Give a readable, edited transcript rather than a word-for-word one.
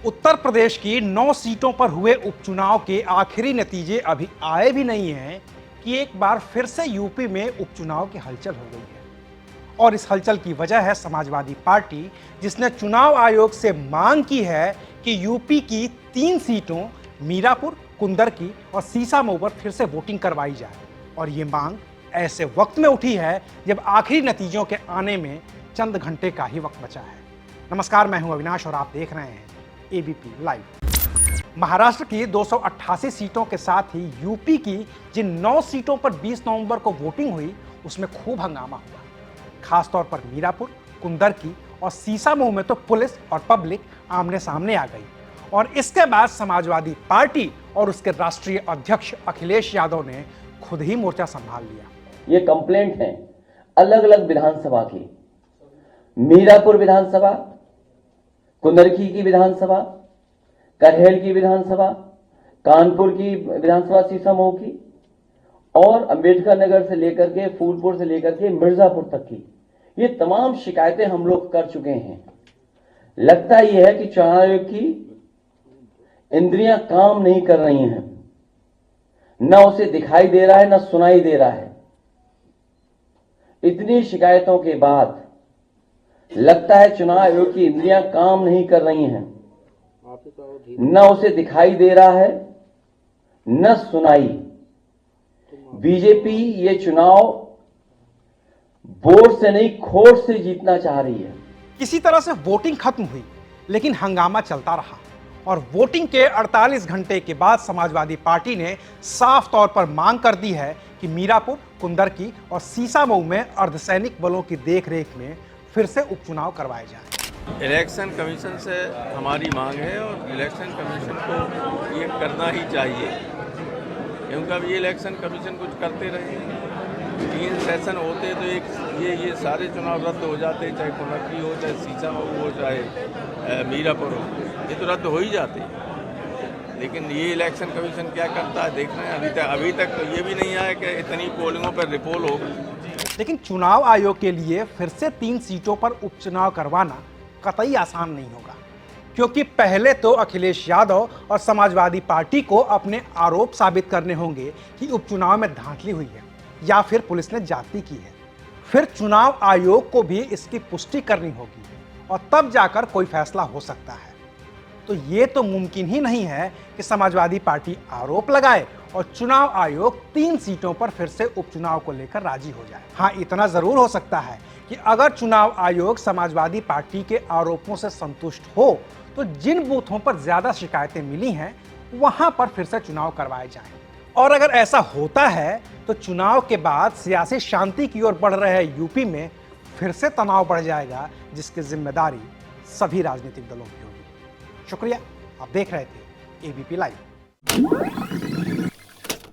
उत्तर प्रदेश की 9 सीटों पर हुए उपचुनाव के आखिरी नतीजे अभी आए भी नहीं हैं कि एक बार फिर से यूपी में उपचुनाव की हलचल हो गई है। और इस हलचल की वजह है समाजवादी पार्टी, जिसने चुनाव आयोग से मांग की है कि यूपी की 3 सीटों मीरापुर, कुंदरकी और सीसामऊ पर फिर से वोटिंग करवाई जाए। और ये मांग ऐसे वक्त में उठी है जब आखिरी नतीजों के आने में चंद घंटे का ही वक्त बचा है। नमस्कार, मैं हूं अविनाश और आप देख रहे हैं एबीपी लाइव। महाराष्ट्र की 288 सीटों के साथ ही यूपी की जिन 9 सीटों पर 20 नवंबर को वोटिंग हुई, उसमें खूब हंगामा हुआ। खासतौर पर मीरापुर, कुंदरकी और सीसामऊ में तो पुलिस और पब्लिक आमने सामने आ गई। और इसके बाद समाजवादी पार्टी और उसके राष्ट्रीय अध्यक्ष अखिलेश यादव ने खुद ही मोर्चा संभाल लिया। ये कंप्लेंट है अलग अलग विधानसभा की, मीरापुर विधानसभा, कुंदरकी की विधानसभा, करहेल की विधानसभा, कानपुर की विधानसभा सीसामऊ की, और अंबेडकर नगर से लेकर के फूलपुर से लेकर के मिर्जापुर तक की ये तमाम शिकायतें हम लोग कर चुके हैं। लगता यह है कि चुनाव आयोग की इंद्रियां काम नहीं कर रही हैं, न उसे दिखाई दे रहा है न सुनाई दे रहा है। इतनी शिकायतों के बाद लगता है चुनाव आयोग की इंद्रियां काम नहीं कर रही हैं, न उसे दिखाई दे रहा है न सुनाई। बीजेपी ये चुनाव वोट से नहीं खोट से जीतना चाह रही है। किसी तरह से वोटिंग खत्म हुई, लेकिन हंगामा चलता रहा। और वोटिंग के 48 घंटे के बाद समाजवादी पार्टी ने साफ तौर पर मांग कर दी है कि मीरापुर, कुंदरकी और सीसामऊ में अर्धसैनिक बलों की देखरेख में फिर से उपचुनाव करवाए जाएं। इलेक्शन कमीशन से हमारी मांग है और इलेक्शन कमीशन को ये करना ही चाहिए, क्योंकि अब ये इलेक्शन कमीशन कुछ करते रहे। 3 सेशन होते तो ये सारे चुनाव रद्द हो जाते, चाहे कुंदरकी हो, चाहे सीसामऊ हो, चाहे मीरापुर हो, ये तो रद्द हो ही जाते। लेकिन ये इलेक्शन कमीशन क्या करता है देख रहे हैं। अभी तक तो ये भी नहीं आया कि इतनी पोलिंगों पर रिपोल हो। लेकिन चुनाव आयोग के लिए फिर से 3 सीटों पर उपचुनाव करवाना कतई आसान नहीं होगा, क्योंकि पहले तो अखिलेश यादव और समाजवादी पार्टी को अपने आरोप साबित करने होंगे कि उपचुनाव में धांधली हुई है या फिर पुलिस ने जाति की है। फिर चुनाव आयोग को भी इसकी पुष्टि करनी होगी और तब जाकर कोई फैसला हो सकता है। तो ये तो मुमकिन ही नहीं है कि समाजवादी पार्टी आरोप लगाए और चुनाव आयोग 3 सीटों पर फिर से उपचुनाव को लेकर राजी हो जाए। हाँ, इतना जरूर हो सकता है कि अगर चुनाव आयोग समाजवादी पार्टी के आरोपों से संतुष्ट हो तो जिन बूथों पर ज्यादा शिकायतें मिली हैं वहां पर फिर से चुनाव करवाए जाएं। और अगर ऐसा होता है तो चुनाव के बाद सियासी शांति की ओर बढ़ रहे यूपी में फिर से तनाव बढ़ जाएगा, जिसकी जिम्मेदारी सभी राजनीतिक दलों की होगी। शुक्रिया, आप देख रहे थे एबीपी लाइव।